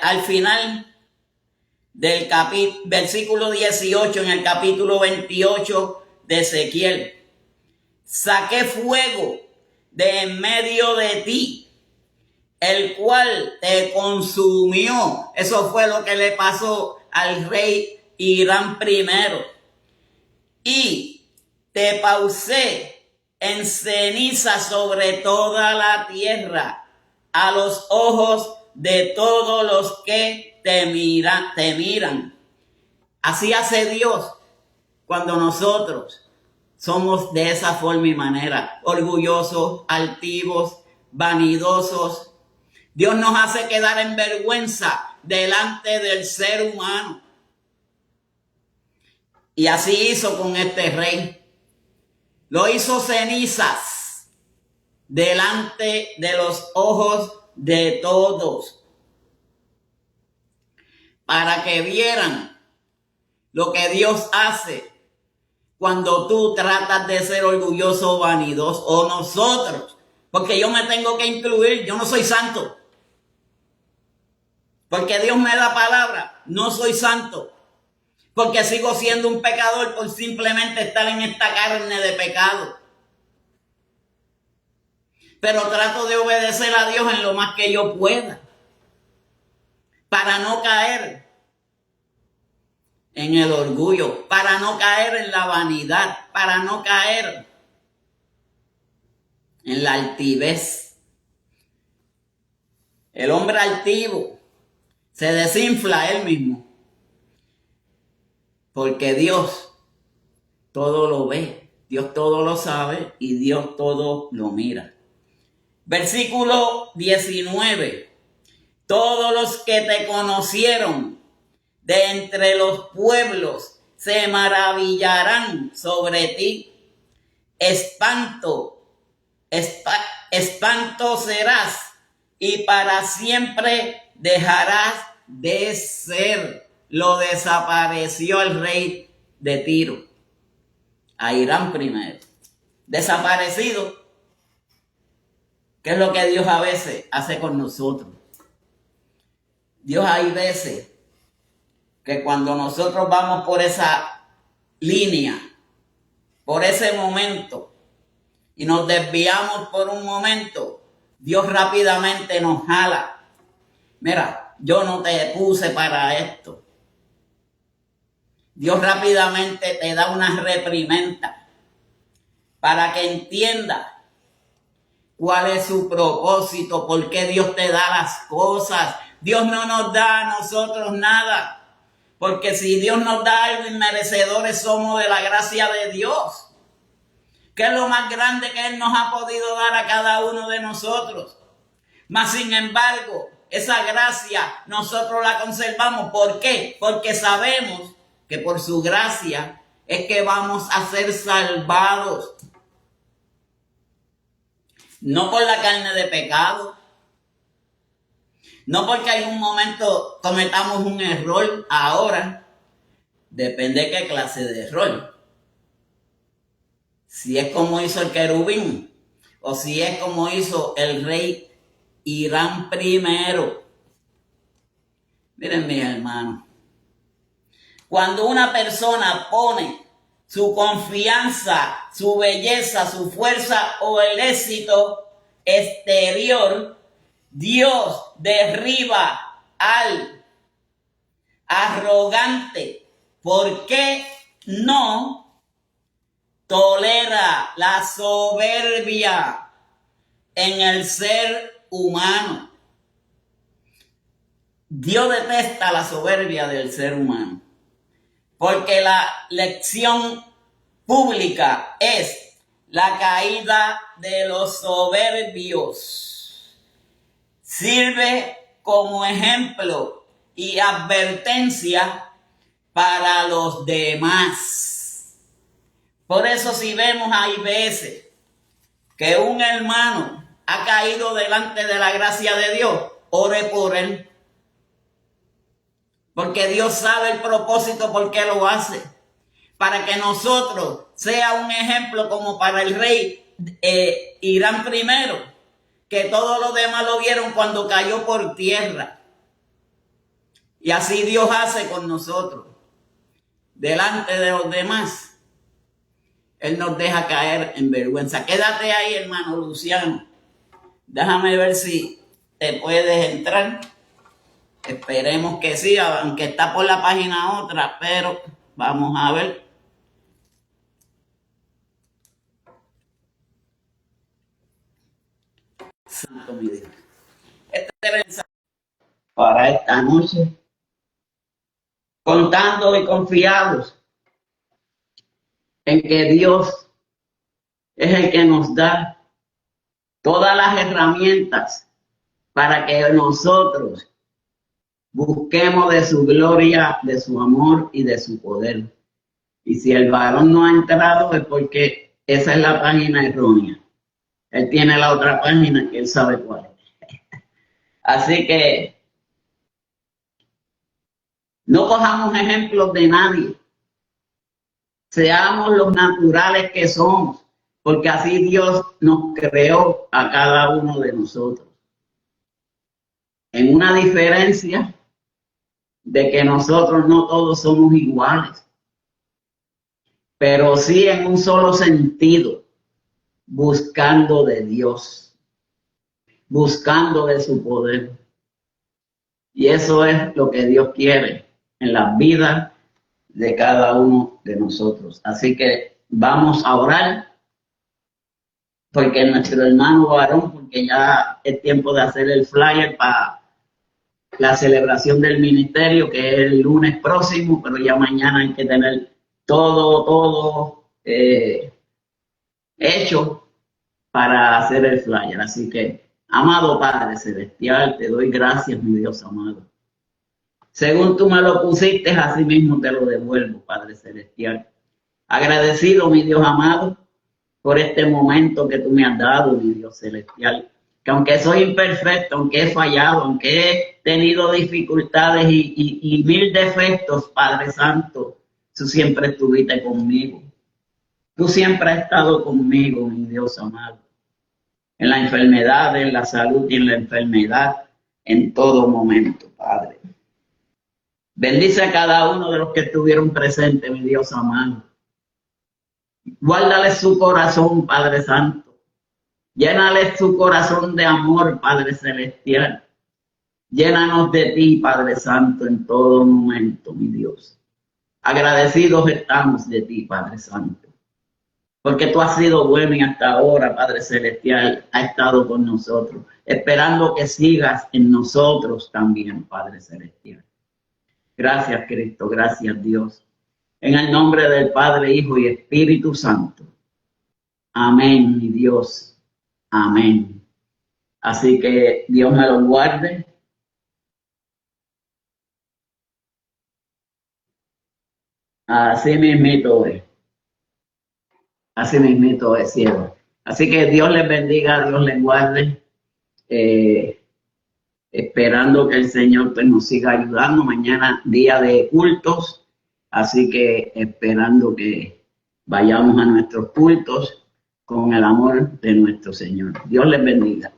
al final del versículo 18 en el capítulo 28 de Ezequiel. Saqué fuego de en medio de ti, el cual te consumió. Eso fue lo que le pasó al rey Hiram primero. Y te pausé en ceniza sobre toda la tierra, a los ojos de todos los que te miran. Así hace Dios cuando nosotros somos de esa forma y manera, orgullosos, altivos, vanidosos. Dios nos hace quedar en vergüenza delante del ser humano. Y así hizo con este rey. Lo hizo cenizas delante de los ojos de todos, para que vieran lo que Dios hace cuando tú tratas de ser orgulloso o vanidoso, o nosotros, porque yo me tengo que incluir, yo no soy santo, porque Dios me da palabra, no soy santo, porque sigo siendo un pecador por simplemente estar en esta carne de pecado. Pero trato de obedecer a Dios en lo más que yo pueda, para no caer en el orgullo, para no caer en la vanidad, para no caer en la altivez. El hombre altivo se desinfla él mismo, porque Dios todo lo ve, Dios todo lo sabe y Dios todo lo mira. Versículo 19. Todos los que te conocieron de entre los pueblos se maravillarán sobre ti. Espanto serás y para siempre dejarás de ser. Lo desapareció el rey de Tiro, a Hiram primero. Desaparecido. ¿Qué es lo que Dios a veces hace con nosotros? Dios hay veces que cuando nosotros vamos por esa línea, por ese momento, y nos desviamos por un momento, Dios rápidamente nos jala. Mira, yo no te puse para esto. Dios rápidamente te da una reprimenda para que entiendas cuál es su propósito, por qué Dios te da las cosas. Dios no nos da a nosotros nada Porque si Dios nos da algo, inmerecedores somos de la gracia de Dios, que es lo más grande que Él nos ha podido dar a cada uno de nosotros. Mas sin embargo, esa gracia nosotros la conservamos. ¿Por qué? Porque sabemos que por su gracia es que vamos a ser salvados. No por la carne de pecado. No porque en un momento cometamos un error. Ahora, depende de qué clase de error. Si es como hizo el querubín, o si es como hizo el rey Irán primero. Miren, mis hermanos, cuando una persona pone su confianza, su belleza, su fuerza o el éxito exterior, Dios derriba al arrogante. ¿Por qué no tolera la soberbia en el ser humano? Dios detesta la soberbia del ser humano, porque la lección pública es la caída de los soberbios. Sirve como ejemplo y advertencia para los demás. Por eso si vemos, hay veces que un hermano ha caído delante de la gracia de Dios, ore por él. Porque Dios sabe el propósito por qué lo hace. Para que nosotros sea un ejemplo como para el rey Irán primero, que todos los demás lo vieron cuando cayó por tierra. Y así Dios hace con nosotros. Delante de los demás, Él nos deja caer en vergüenza. Quédate ahí, hermano Luciano. Déjame ver si te puedes entrar. Esperemos que sí, aunque está por la página otra, pero vamos a ver. Santo mi Dios. Este es el mensaje para esta noche. Contando y confiados en que Dios es el que nos da todas las herramientas para que nosotros busquemos de su gloria, de su amor y de su poder. Y si el varón no ha entrado es porque esa es la página errónea. Él tiene la otra página que él sabe cuál es. Así que no cojamos ejemplos de nadie. Seamos los naturales que somos, porque así Dios nos creó a cada uno de nosotros. En una diferencia de que nosotros no todos somos iguales, pero sí en un solo sentido, buscando de Dios, buscando de su poder. Y eso es lo que Dios quiere en la vida de cada uno de nosotros. Así que vamos a orar, porque nuestro hermano varón, porque ya es tiempo de hacer el flyer para la celebración del ministerio, que es el lunes próximo, pero ya mañana hay que tener todo hecho para hacer el flyer. Así que, amado Padre Celestial, te doy gracias, mi Dios amado. Según tú me lo pusiste, así mismo te lo devuelvo, Padre Celestial. Agradecido, mi Dios amado, por este momento que tú me has dado, mi Dios Celestial. Que aunque soy imperfecto, aunque he fallado, aunque he tenido dificultades y mil defectos, Padre Santo, tú siempre estuviste conmigo. Tú siempre has estado conmigo, mi Dios amado. En la enfermedad, en la salud y en la enfermedad, en todo momento, Padre. Bendice a cada uno de los que estuvieron presentes, mi Dios amado. Guárdale su corazón, Padre Santo. Llénale su corazón de amor, Padre Celestial. Llénanos de ti, Padre Santo, en todo momento, mi Dios. Agradecidos estamos de ti, Padre Santo. Porque tú has sido bueno y hasta ahora, Padre Celestial, has estado con nosotros. Esperando que sigas en nosotros también, Padre Celestial. Gracias, Cristo. Gracias, Dios. En el nombre del Padre, Hijo y Espíritu Santo. Amén, mi Dios. Amén. Así que Dios me lo guarde. Así mismito es. Así mismito es, cielo. Así que Dios les bendiga, Dios les guarde. Esperando que el Señor pues, nos siga ayudando. Mañana día de cultos. Así que esperando que vayamos a nuestros cultos con el amor de nuestro Señor. Dios les bendiga.